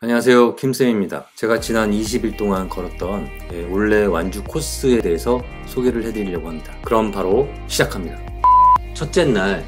안녕하세요, 김쌤입니다. 제가 지난 20일 동안 걸었던 올레 완주 코스에 대해서 소개를 해드리려고 합니다. 그럼 바로 시작합니다. 첫째 날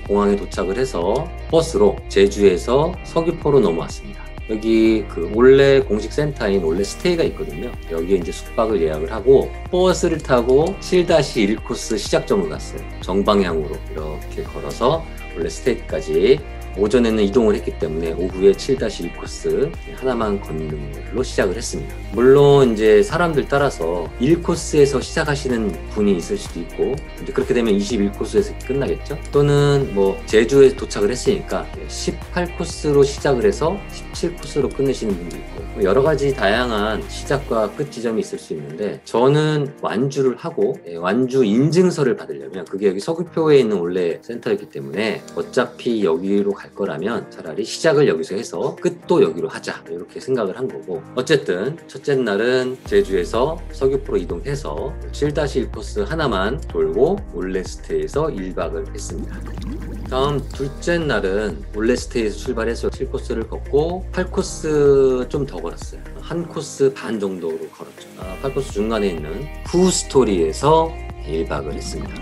공항에 도착을 해서 버스로 제주에서 서귀포로 넘어왔습니다. 여기 그 올레 공식 센터인 올레 스테이가 있거든요. 여기에 이제 숙박을 예약을 하고 버스를 타고 7-1 코스 시작점을 갔어요. 정방향으로 이렇게 걸어서 올레 스테이까지 오전에는 이동을 했기 때문에 오후에 7-1 코스 하나만 걷는 걸로 시작을 했습니다. 물론 이제 사람들 따라서 1코스에서 시작하시는 분이 있을 수도 있고, 이제 그렇게 되면 21코스에서 끝나겠죠? 또는 뭐 제주에 도착을 했으니까 18코스로 시작을 해서 17코스로 끝내시는 분도 있고, 여러 가지 다양한 시작과 끝 지점이 있을 수 있는데, 저는 완주를 하고 완주 인증서를 받으려면, 그게 여기 서귀포에 있는 올레 센터였기 때문에 어차피 여기로 갈 거라면 차라리 시작을 여기서 해서 끝도 여기로 하자, 이렇게 생각을 한 거고, 어쨌든 첫째 날은 제주에서 서귀포로 이동해서 7-1 코스 하나만 돌고 올레스테이에서 1박을 했습니다. 다음 둘째 날은 올레스테이에서 출발해서 7코스를 걷고 8코스 좀 더 걸었어요. 한 코스 반 정도로 걸었죠. 8코스 중간에 있는 후스토리에서 1박을 했습니다.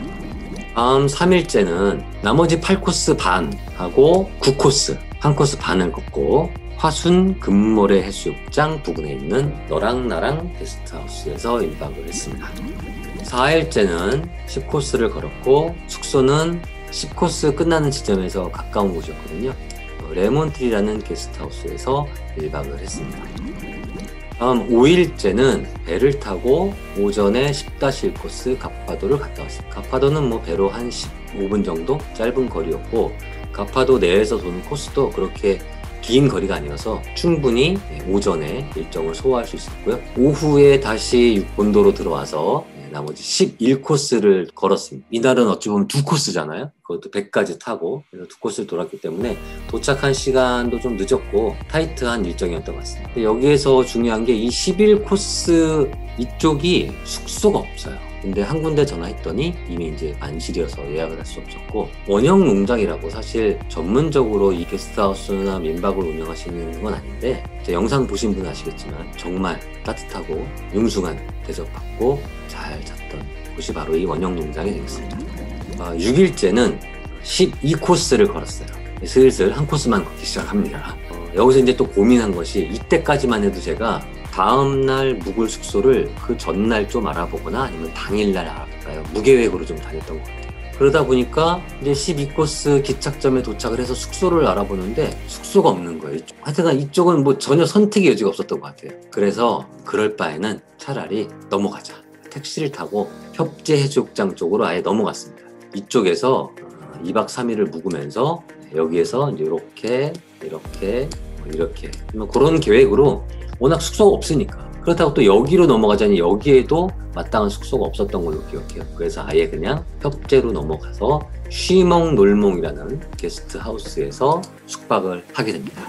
다음 3일째는 나머지 8코스 반하고 9코스, 한 코스 반을 걷고 화순 금모래 해수욕장 부근에 있는 너랑 나랑 게스트하우스에서 1박을 했습니다. 4일째는 10코스를 걸었고 숙소는 10코스 끝나는 지점에서 가까운 곳이었거든요. 레몬트리라는 게스트하우스에서 1박을 했습니다. 다음 5일째는 배를 타고 오전에 10-1 코스 가파도를 갔다 왔어요. 가파도는 뭐 배로 한 15분 정도 짧은 거리였고, 가파도 내에서 도는 코스도 그렇게 긴 거리가 아니어서 충분히 오전에 일정을 소화할 수 있었고요. 오후에 다시 본도로 들어와서 나머지 11코스를 걸었습니다. 이날은 어찌 보면 2코스잖아요. 그것도 배까지 타고, 그래서 2코스를 돌았기 때문에 도착한 시간도 좀 늦었고 타이트한 일정이었던 것 같습니다. 근데 여기에서 중요한 게 이 11코스 이쪽이 숙소가 없어요. 근데 한 군데 전화했더니 이미 이제 만실이어서 예약을 할 수 없었고, 원형농장이라고 사실 전문적으로 이 게스트하우스나 민박을 운영하시는 건 아닌데, 영상 보신 분은 아시겠지만 정말 따뜻하고 융숭한 대접받고 잘 잤던 곳이 바로 이 원형농장이 되겠습니다. 6일째는 12코스를 걸었어요. 슬슬 한 코스만 걷기 시작합니다. 여기서 이제 또 고민한 것이, 이때까지만 해도 제가 다음날 묵을 숙소를 그 전날 좀 알아보거나 아니면 당일날 알아볼까요? 무계획으로 좀 다녔던 것 같아요. 그러다 보니까 이제 12코스 기착점에 도착을 해서 숙소를 알아보는데 숙소가 없는 거예요. 하여튼 이쪽은 뭐 전혀 선택의 여지가 없었던 것 같아요. 그래서 그럴 바에는 차라리 넘어가자. 택시를 타고 협재해수욕장 쪽으로 아예 넘어갔습니다. 이쪽에서 2박 3일을 묵으면서 여기에서 이제 이렇게 뭐 그런 계획으로, 워낙 숙소가 없으니까. 그렇다고 또 여기로 넘어가자니 여기에도 마땅한 숙소가 없었던 걸로 기억해요. 그래서 아예 그냥 협재로 넘어가서 쉬몽놀몽이라는 게스트하우스에서 숙박을 하게 됩니다.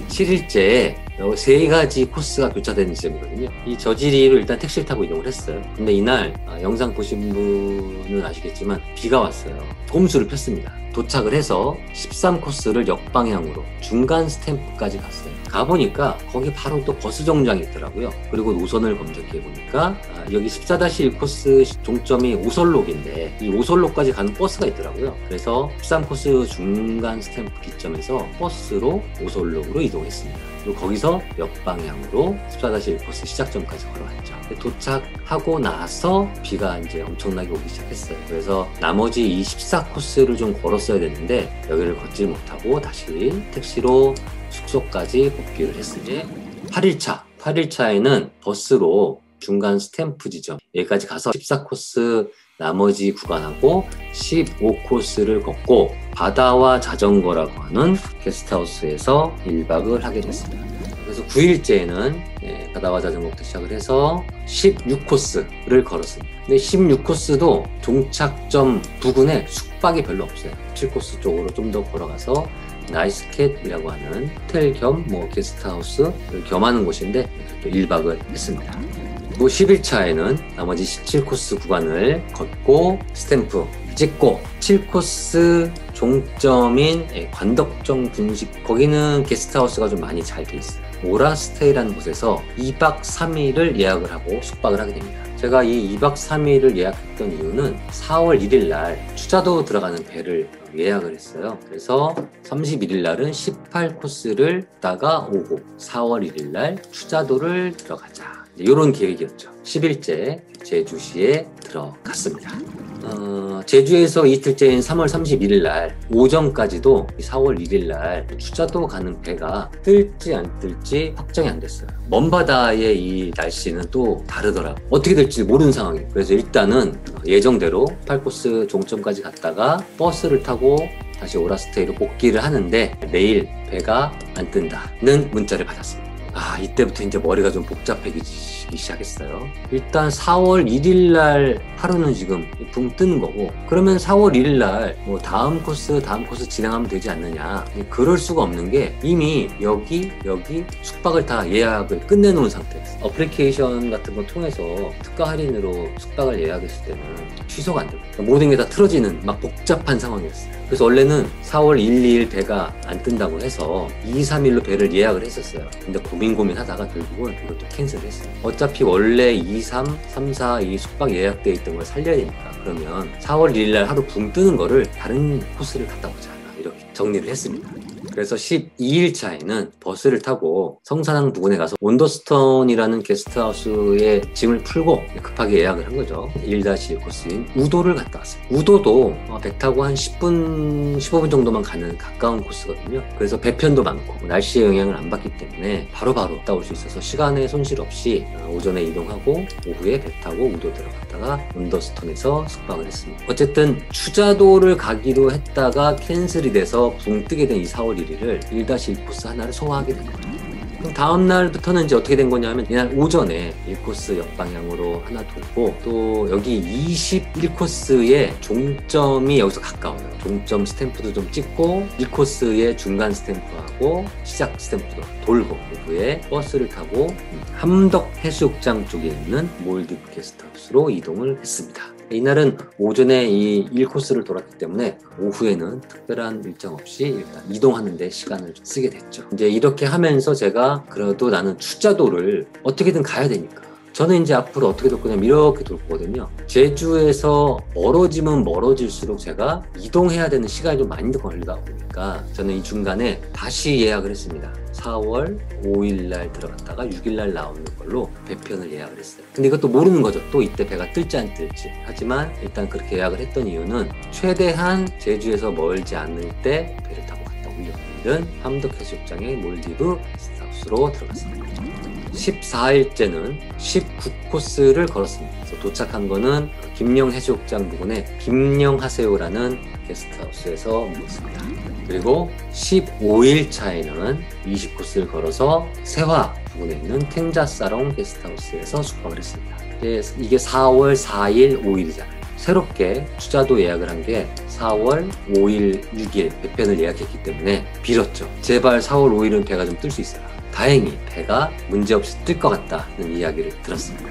7일째에 3가지 코스가 교차되는 지점이거든요. 이 저지리로 일단 택시를 타고 이동을 했어요. 근데 이날 영상 보신 분은 아시겠지만 비가 왔어요. 꼼수를 폈습니다. 도착을 해서 13코스를 역방향으로 중간 스탬프까지 갔어요. 가보니까 거기 바로 또 버스 정류장이 있더라고요. 그리고 노선을 검색해보니까 여기 14-1 코스 종점이 오설록인데 이 오설록까지 가는 버스가 있더라고요. 그래서 13코스 중간 스탬프 기점에서 버스로 오설록으로 이동했습니다. 그리고 거기서 역방향으로 14-1 코스 시작점까지 걸어갔죠. 도착하고 나서 비가 이제 엄청나게 오기 시작했어요. 그래서 나머지 이 14코스를 좀 걸었어야 됐는데 여기를 걷지 못하고 다시 택시로 숙소까지 복귀를 했으니 8일차에는 버스로 중간 스탬프 지점 여기까지 가서 14코스 나머지 구간하고 15코스를 걷고 바다와 자전거라고 하는 게스트하우스에서 1박을 하게 됐습니다. 그래서 9일째에는 바다와 자전거부터 시작을 해서 16코스를 걸었습니다. 근데 16코스도 종착점 부근에 숙박이 별로 없어요. 7코스 쪽으로 좀 더 걸어가서 나이스캣이라고 하는 호텔 겸 게스트하우스를 겸하는 곳인데 또 1박을 했습니다. 또 10일차에는 나머지 17코스 구간을 걷고 스탬프 찍고 7코스 종점인 관덕정 분식, 거기는 게스트하우스가 좀 많이 잘 돼 있어요. 오라스테이라는 곳에서 2박 3일을 예약을 하고 숙박을 하게 됩니다. 제가 이 2박 3일을 예약했던 이유는 4월 1일 날 추자도 들어가는 배를 예약을 했어요. 그래서 31일 날은 18코스를 따가 오고 4월 1일 날 추자도를 들어가자, 이런 계획이었죠. 10일째 제주시에 들어갔습니다. 제주에서 이틀째인 3월 31일 날 오전까지도 4월 1일 날 추자도 가는 배가 뜰지 안 뜰지 확정이 안 됐어요. 먼 바다의 이 날씨는 또 다르더라고요. 어떻게 될지 모르는 상황이에요. 그래서 일단은 예정대로 8코스 종점까지 갔다가 버스를 타고 다시 오라스테이로 복귀를 하는데 내일 배가 안 뜬다는 문자를 받았습니다. 이때부터 이제 머리가 좀 복잡해지기 시작했어요. 일단 4월 1일 날 하루는 지금 붕 뜨는 거고, 그러면 4월 1일 날 뭐 다음 코스 진행하면 되지 않느냐. 그럴 수가 없는 게 이미 여기 숙박을 다 예약을 끝내놓은 상태였어요. 어플리케이션 같은 거 통해서 특가 할인으로 숙박을 예약했을 때는 취소가 안 되고 모든 게 다 틀어지는 막 복잡한 상황이었어요. 그래서 원래는 4월 1, 2일 배가 안 뜬다고 해서 2, 3일로 배를 예약을 했었어요. 근데 고민하다가 결국은 이것도 캔슬을 했어요. 어차피 원래 2, 3, 4 이 숙박 예약되어 있던 걸 살려야 되니까, 그러면 4월 1일 날 하루 붕 뜨는 거를 다른 코스를 갔다 오자, 이렇게 정리를 했습니다. 그래서 12일 차에는 버스를 타고 성산항 부근에 가서 원더스톤이라는 게스트하우스에 짐을 풀고 급하게 예약을 한 거죠. 1-1 코스인 우도를 갔다 왔어요. 우도도 배 타고 한 10분, 15분 정도만 가는 가까운 코스거든요. 그래서 배편도 많고 날씨의 영향을 안 받기 때문에 바로바로 갔다 올 수 있어서 시간의 손실 없이 오전에 이동하고 오후에 배 타고 우도 들어갔다가 원더스톤에서 숙박을 했습니다. 어쨌든 추자도를 가기로 했다가 캔슬이 돼서 붕 뜨게 된 이 4월 1일을 1-1 코스 하나를 소화하게 된 거예요. 그럼 다음 날부터는 이제 어떻게 된 거냐면, 이날 오전에 1코스 역방향으로 하나 돌고, 또 여기 21코스의 종점이 여기서 가까워요. 종점 스탬프도 좀 찍고 1코스의 중간 스탬프하고 시작 스탬프도 돌고, 오후에 버스를 타고 함덕 해수욕장 쪽에 있는 몰디브 게스트하우스로 이동을 했습니다. 이날은 오전에 이 1코스를 돌았기 때문에 오후에는 특별한 일정 없이 일단 이동하는 데 시간을 좀 쓰게 됐죠. 이제 이렇게 하면서 제가 그래도 나는 추자도를 어떻게든 가야 되니까, 저는 이제 앞으로 어떻게 돌 거냐면 이렇게 돌 거거든요. 제주에서 멀어지면 멀어질수록 제가 이동해야 되는 시간이 좀 많이 걸리다 보니까 저는 이 중간에 다시 예약을 했습니다. 4월 5일 날 들어갔다가 6일 날 나오는 걸로 배편을 예약을 했어요. 근데 이것도 모르는 거죠. 또 이때 배가 뜰지 안 뜰지. 하지만 일단 그렇게 예약을 했던 이유는 최대한 제주에서 멀지 않을 때 배를 타고 갔다 오려고 있는 함덕 해수욕장의 몰디브 게스트하우스로 들어갔습니다. 14일째는 19코스를 걸었습니다. 그래서 도착한 거는 김영 해수욕장 부근에 김영하세요라는 게스트하우스에서 묵었습니다. 그리고 15일 차에는 20코스를 걸어서 세화 부근에 있는 탱자사롱 게스트하우스에서 숙박을 했습니다. 이게 4월 4일, 5일이잖아요. 새롭게 추자도 예약을 한 게 4월 5일, 6일 배편을 예약했기 때문에 빌었죠. 제발 4월 5일은 배가 좀 뜰 수 있어라. 다행히 배가 문제없이 뜰 것 같다는 이야기를 들었습니다.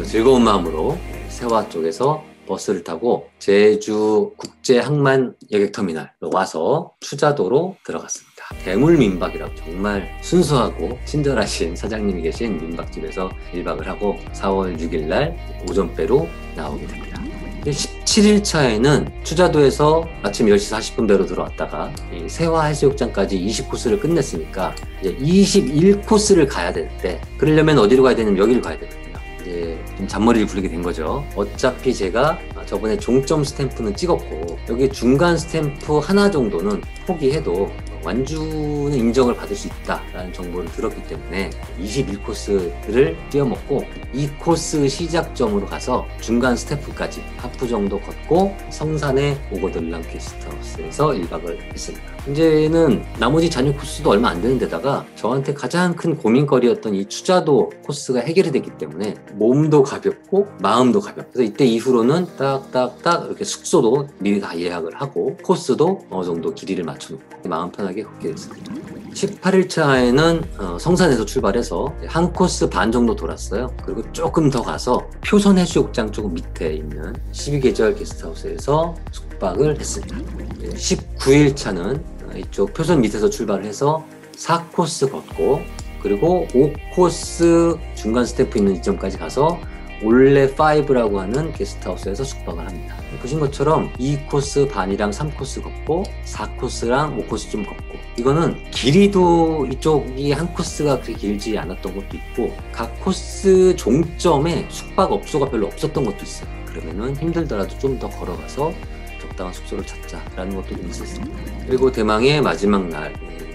즐거운 마음으로 세화 쪽에서 버스를 타고 제주 국제항만 여객터미널 와서 추자도로 들어갔습니다. 대물민박이라고 정말 순수하고 친절하신 사장님이 계신 민박집에서 1박을 하고 4월 6일 날 오전배로 나오게 됩니다. 17일 차에는 추자도에서 아침 10시 40분 배로 들어왔다가 세화 해수욕장까지 20코스를 끝냈으니까 이제 21코스를 가야 되는데, 그러려면 어디로 가야 되냐면 여기를 가야 되거든요. 이제 좀 잔머리를 부리게 된 거죠. 어차피 제가 저번에 종점 스탬프는 찍었고 여기 중간 스탬프 하나 정도는 포기해도 완주는 인정을 받을 수 있다라는 정보를 들었기 때문에 21코스를 뛰어먹고 2코스 시작점으로 가서 중간 스태프까지 하프 정도 걷고 성산의 오거들랑 게스트하우스에서 1박을 했습니다. 이제는 나머지 잔여 코스도 얼마 안 되는 데다가 저한테 가장 큰 고민거리였던 이 추자도 코스가 해결이 됐기 때문에 몸도 가볍고 마음도 가볍고, 그래서 이때 이후로는 딱딱딱 이렇게 숙소도 미리 다 예약을 하고 코스도 어느 정도 길이를 맞춰놓고 마음 편하게 편안하게 걷게 됐습니다. 18일차에는 성산에서 출발해서 한 코스 반 정도 돌았어요. 그리고 조금 더 가서 표선해수욕장 조금 밑에 있는 12계절 게스트하우스에서 숙박을 했습니다. 19일차는 이쪽 표선 밑에서 출발을 해서 4코스 걷고 그리고 5코스 중간 스탬프 있는 지점까지 가서 올레 5라고 하는 게스트하우스에서 숙박을 합니다. 보신 것처럼 2코스 반이랑 3코스 걷고 4코스랑 5코스 좀 걷고, 이거는 길이도 이쪽이 한 코스가 그렇게 길지 않았던 것도 있고 각 코스 종점에 숙박업소가 별로 없었던 것도 있어요. 그러면은 힘들더라도 좀 더 걸어가서 적당한 숙소를 찾자라는 것도 좀 있었습니다. 그리고 대망의 마지막 날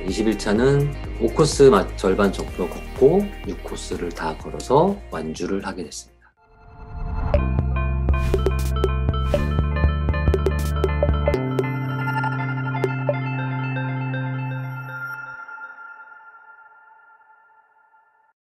21차는 5코스 절반 정도 걷고 6코스를 다 걸어서 완주를 하게 됐습니다.